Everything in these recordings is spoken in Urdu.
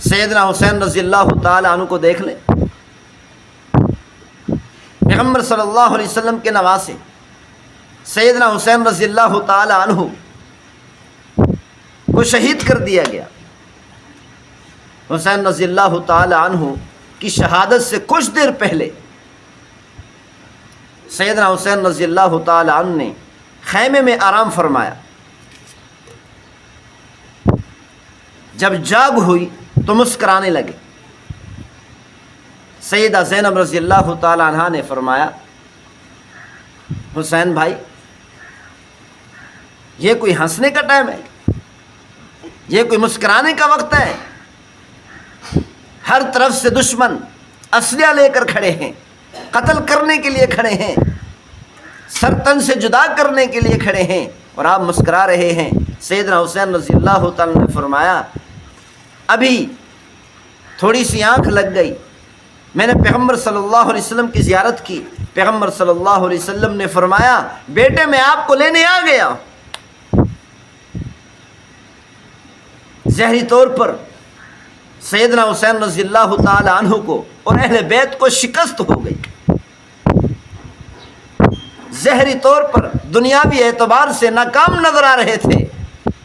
سیدنا حسین رضی اللہ تعالی عنہ کو دیکھ لیں، پیغمبر صلی اللہ علیہ وسلم کے نواسے سیدنا حسین رضی اللہ تعالی عنہ کو شہید کر دیا گیا۔ حسین رضی اللہ تعالی عنہ کی شہادت سے کچھ دیر پہلے سیدنا حسین رضی اللہ تعالی عنہ نے خیمے میں آرام فرمایا۔ جب جاگ ہوئی تو مسکرانے لگے۔ سیدہ زینب رضی اللہ تعالی عنہا نے فرمایا، حسین بھائی، یہ کوئی ہنسنے کا ٹائم ہے؟ یہ کوئی مسکرانے کا وقت ہے؟ ہر طرف سے دشمن اسلحہ لے کر کھڑے ہیں، قتل کرنے کے لیے کھڑے ہیں، سر تن سے جدا کرنے کے لیے کھڑے ہیں، اور آپ مسکرا رہے ہیں۔ سیدنا حسین رضی اللہ تعالی نے فرمایا، ابھی تھوڑی سی آنکھ لگ گئی، میں نے پیغمبر صلی اللہ علیہ وسلم کی زیارت کی۔ پیغمبر صلی اللہ علیہ وسلم نے فرمایا، بیٹے میں آپ کو لینے آ گیا۔ ظاہری طور پر سیدنا حسین رضی اللہ تعالی عنہ کو اور اہل بیت کو شکست ہو گئی۔ ظاہری طور پر دنیاوی اعتبار سے ناکام نظر آ رہے تھے،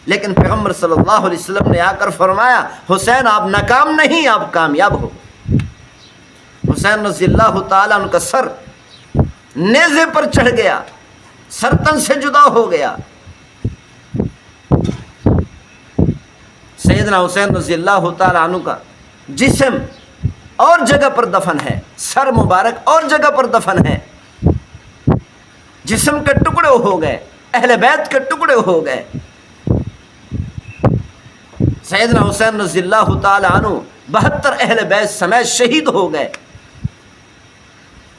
لیکن پیغمبر صلی اللہ علیہ وسلم نے آ کر فرمایا، حسین آپ ناکام نہیں، آپ کامیاب ہو۔ حسین رضی اللہ تعالیٰ عنہ کا سر نیزے پر چڑھ گیا، سر تن سے جدا ہو گیا۔ سیدنا حسین رضی اللہ تعالیٰ عنہ کا جسم اور جگہ پر دفن ہے، سر مبارک اور جگہ پر دفن ہے۔ جسم کے ٹکڑے ہو گئے، اہل بیت کے ٹکڑے ہو گئے۔ سیدنا حسین رضی اللہ تعالی عنہ 72 اہل بیت سمیت شہید ہو گئے،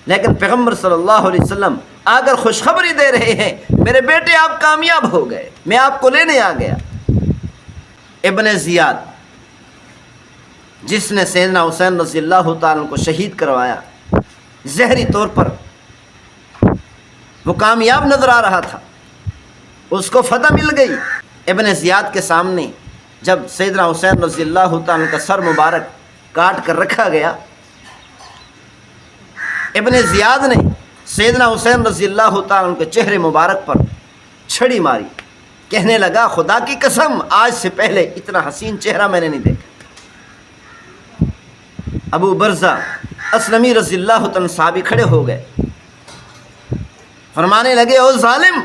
لیکن پیغمبر صلی اللہ علیہ وسلم آ کر خوشخبری دے رہے ہیں، میرے بیٹے آپ کامیاب ہو گئے، میں آپ کو لینے آ گیا۔ ابن زیاد، جس نے سیدنا حسین رضی اللہ تعالی عنہ کو شہید کروایا، ظاہری طور پر وہ کامیاب نظر آ رہا تھا، اس کو فتح مل گئی۔ ابن زیاد کے سامنے جب سیدنا حسین رضی اللہ تعالیٰ کا سر مبارک کاٹ کر رکھا گیا، ابن زیاد نے سیدنا حسین رضی اللہ تعالیٰ کے چہرے مبارک پر چھڑی ماری، کہنے لگا، خدا کی قسم آج سے پہلے اتنا حسین چہرہ میں نے نہیں دیکھا۔ ابو برزہ اسلمی رضی اللہ تعالیٰ صحابی کھڑے ہو گئے، فرمانے لگے، او ظالم،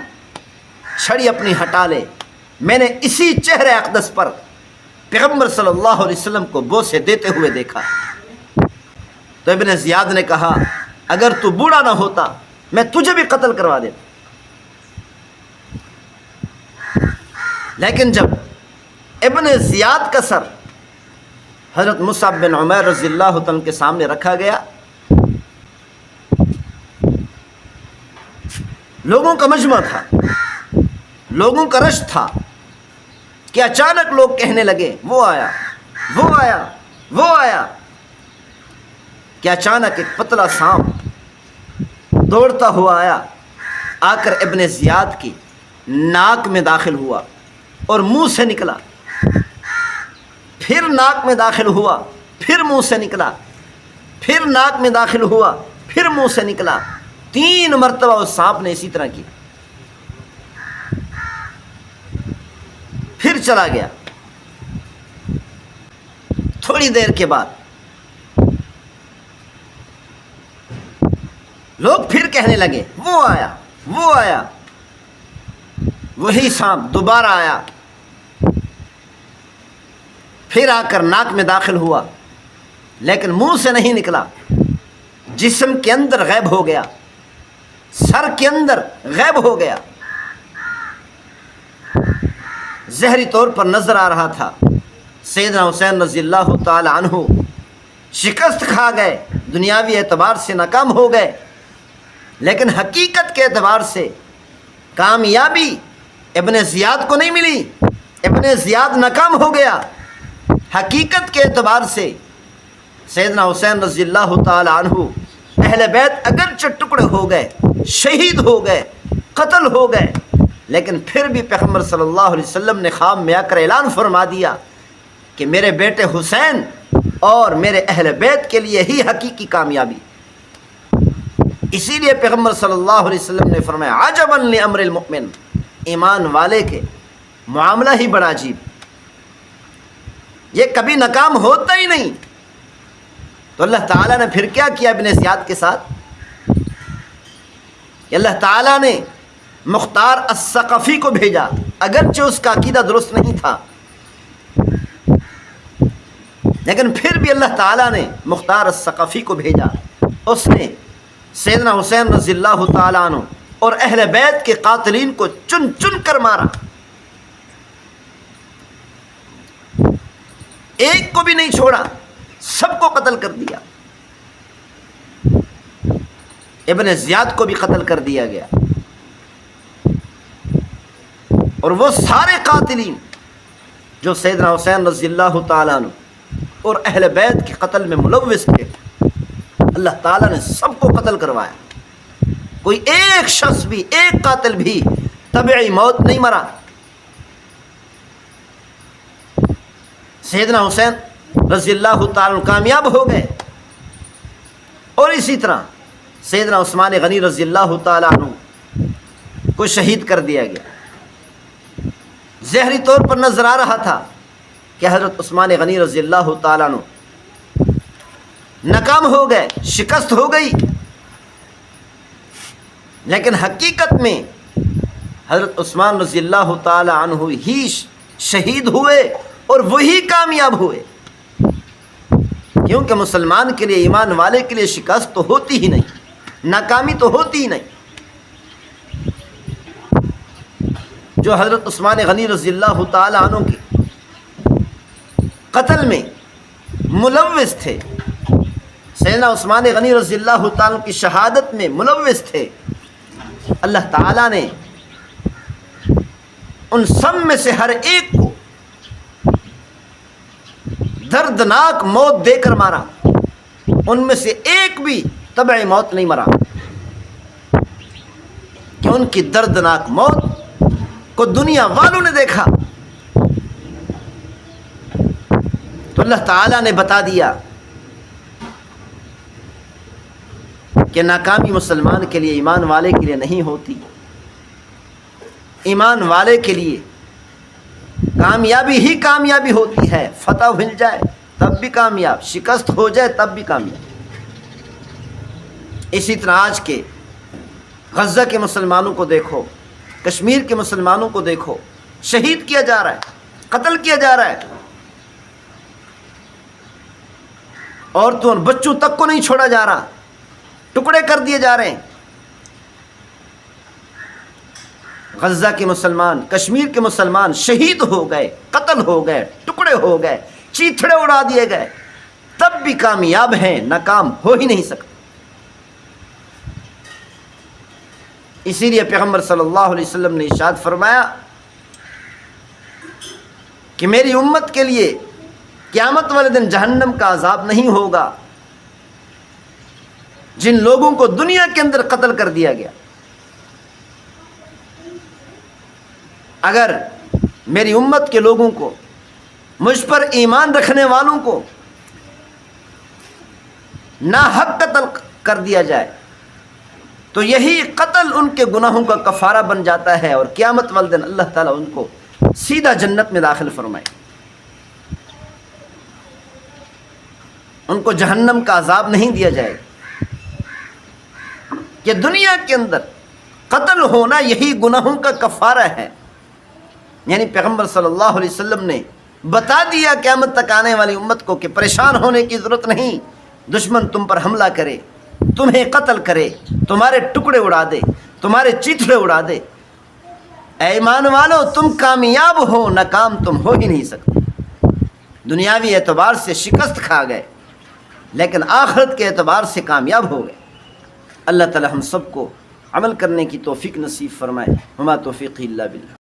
چھڑی اپنی ہٹا لے، میں نے اسی چہرے اقدس پر پیغمبر صلی اللہ علیہ وسلم کو بوسے دیتے ہوئے دیکھا۔ تو ابن زیاد نے کہا، اگر تو بوڑھا نہ ہوتا میں تجھے بھی قتل کروا دیتا۔ لیکن جب ابن زیاد کا سر حضرت مصعب بن عمیر رضی اللہ عنہ کے سامنے رکھا گیا، لوگوں کا مجمع تھا، لوگوں کا رش تھا کہ اچانک لوگ کہنے لگے، وہ آیا، وہ آیا، وہ آیا۔ کہ اچانک ایک پتلا سانپ دوڑتا ہوا آیا، آ کر ابن زیاد کی ناک میں داخل ہوا اور منہ سے نکلا، پھر ناک میں داخل ہوا، پھر منہ سے نکلا، پھر ناک میں داخل ہوا، پھر منہ سے نکلا۔ 3 مرتبہ اس سانپ نے اسی طرح کی، پھر چلا گیا۔ تھوڑی دیر کے بعد لوگ پھر کہنے لگے، وہ آیا، وہ آیا۔ وہی سانپ دوبارہ آیا، پھر آ کر ناک میں داخل ہوا، لیکن منہ سے نہیں نکلا، جسم کے اندر غائب ہو گیا، سر کے اندر غائب ہو گیا۔ ظاہری طور پر نظر آ رہا تھا سیدنا حسین رضی اللہ تعالی عنہ شکست کھا گئے، دنیاوی اعتبار سے ناکام ہو گئے، لیکن حقیقت کے اعتبار سے کامیابی ابن زیاد کو نہیں ملی، ابن زیاد ناکام ہو گیا۔ حقیقت کے اعتبار سے سیدنا حسین رضی اللہ تعالی عنہ اہل بیت اگرچہ ٹکڑے ہو گئے، شہید ہو گئے، قتل ہو گئے، لیکن پھر بھی پیغمبر صلی اللہ علیہ وسلم نے خواب میں آ کر اعلان فرما دیا کہ میرے بیٹے حسین اور میرے اہل بیت کے لیے ہی حقیقی کامیابی۔ اسی لیے پیغمبر صلی اللہ علیہ وسلم نے فرمایا عجبا لامر المؤمن، ایمان والے کے معاملہ ہی بڑا عجیب، یہ کبھی ناکام ہوتا ہی نہیں۔ تو اللہ تعالیٰ نے پھر کیا کیا ابن زیاد کے ساتھ؟ کہ اللہ تعالیٰ نے مختار الثقفی کو بھیجا، اگرچہ اس کا عقیدہ درست نہیں تھا، لیکن پھر بھی اللہ تعالیٰ نے مختار الثقفی کو بھیجا۔ اس نے سیدنا حسین رضی اللہ تعالیٰ عنہ اور اہل بیت کے قاتلین کو چن چن کر مارا، ایک کو بھی نہیں چھوڑا، سب کو قتل کر دیا۔ ابن زیاد کو بھی قتل کر دیا گیا، اور وہ سارے قاتلین جو سیدنا حسین رضی اللہ تعالیٰ عنہ اور اہل بیت کے قتل میں ملوث تھے، اللہ تعالیٰ نے سب کو قتل کروایا۔ کوئی ایک شخص بھی، ایک قاتل بھی طبعی موت نہیں مرا۔ سیدنا حسین رضی اللہ تعالیٰ عنہ کامیاب ہو گئے، اور اسی طرح سیدنا عثمان غنی رضی اللہ تعالیٰ عنہ کو شہید کر دیا گیا۔ ظاہری طور پر نظر آ رہا تھا کہ حضرت عثمان غنی رضی اللہ تعالیٰ عنہ ناکام ہو گئے، شکست ہو گئی، لیکن حقیقت میں حضرت عثمان رضی اللہ تعالیٰ عنہ ہی شہید ہوئے اور وہی کامیاب ہوئے، کیونکہ مسلمان کے لیے، ایمان والے کے لیے شکست تو ہوتی ہی نہیں، ناکامی تو ہوتی ہی نہیں۔ جو حضرت عثمان غنی رضی اللہ تعالیٰ عنہ کے قتل میں ملوث تھے، سیدنا عثمان غنی رضی اللہ تعالیٰ عنہ کی شہادت میں ملوث تھے، اللہ تعالیٰ نے ان سب میں سے ہر ایک کو دردناک موت دے کر مارا۔ ان میں سے ایک بھی طبعی موت نہیں مرا، کہ ان کی دردناک موت کو دنیا والوں نے دیکھا تو اللہ تعالیٰ نے بتا دیا کہ ناکامی مسلمان کے لیے، ایمان والے کے لیے نہیں ہوتی۔ ایمان والے کے لیے کامیابی ہی کامیابی ہوتی ہے، فتح مل جائے تب بھی کامیاب، شکست ہو جائے تب بھی کامیاب۔ اسی طرح آج کے غزہ کے مسلمانوں کو دیکھو، کشمیر کے مسلمانوں کو دیکھو، شہید کیا جا رہا ہے، قتل کیا جا رہا ہے، عورتوں اور بچوں تک کو نہیں چھوڑا جا رہا، ٹکڑے کر دیے جا رہے ہیں۔ غزہ کے مسلمان، کشمیر کے مسلمان شہید ہو گئے، قتل ہو گئے، ٹکڑے ہو گئے، چیتھڑے اڑا دیے گئے، تب بھی کامیاب ہیں، ناکام ہو ہی نہیں سکتے۔ اسی لیے پیغمبر صلی اللہ علیہ وسلم نے ارشاد فرمایا کہ میری امت کے لیے قیامت والے دن جہنم کا عذاب نہیں ہوگا جن لوگوں کو دنیا کے اندر قتل کر دیا گیا۔ اگر میری امت کے لوگوں کو، مجھ پر ایمان رکھنے والوں کو ناحق قتل کر دیا جائے تو یہی قتل ان کے گناہوں کا کفارہ بن جاتا ہے، اور قیامت والے دن اللہ تعالیٰ ان کو سیدھا جنت میں داخل فرمائے، ان کو جہنم کا عذاب نہیں دیا جائے۔ کہ دنیا کے اندر قتل ہونا یہی گناہوں کا کفارہ ہے، یعنی پیغمبر صلی اللہ علیہ وسلم نے بتا دیا قیامت تک آنے والی امت کو کہ پریشان ہونے کی ضرورت نہیں، دشمن تم پر حملہ کرے، تمہیں قتل کرے، تمہارے ٹکڑے اڑا دے، تمہارے چیتھڑے اڑا دے، اے ایمان والو تم کامیاب ہو، ناکام تم ہو ہی نہیں سکتے۔ دنیاوی اعتبار سے شکست کھا گئے، لیکن آخرت کے اعتبار سے کامیاب ہو گئے۔ اللہ تعالی ہم سب کو عمل کرنے کی توفیق نصیب فرمائے۔ وما توفیقی الا باللہ۔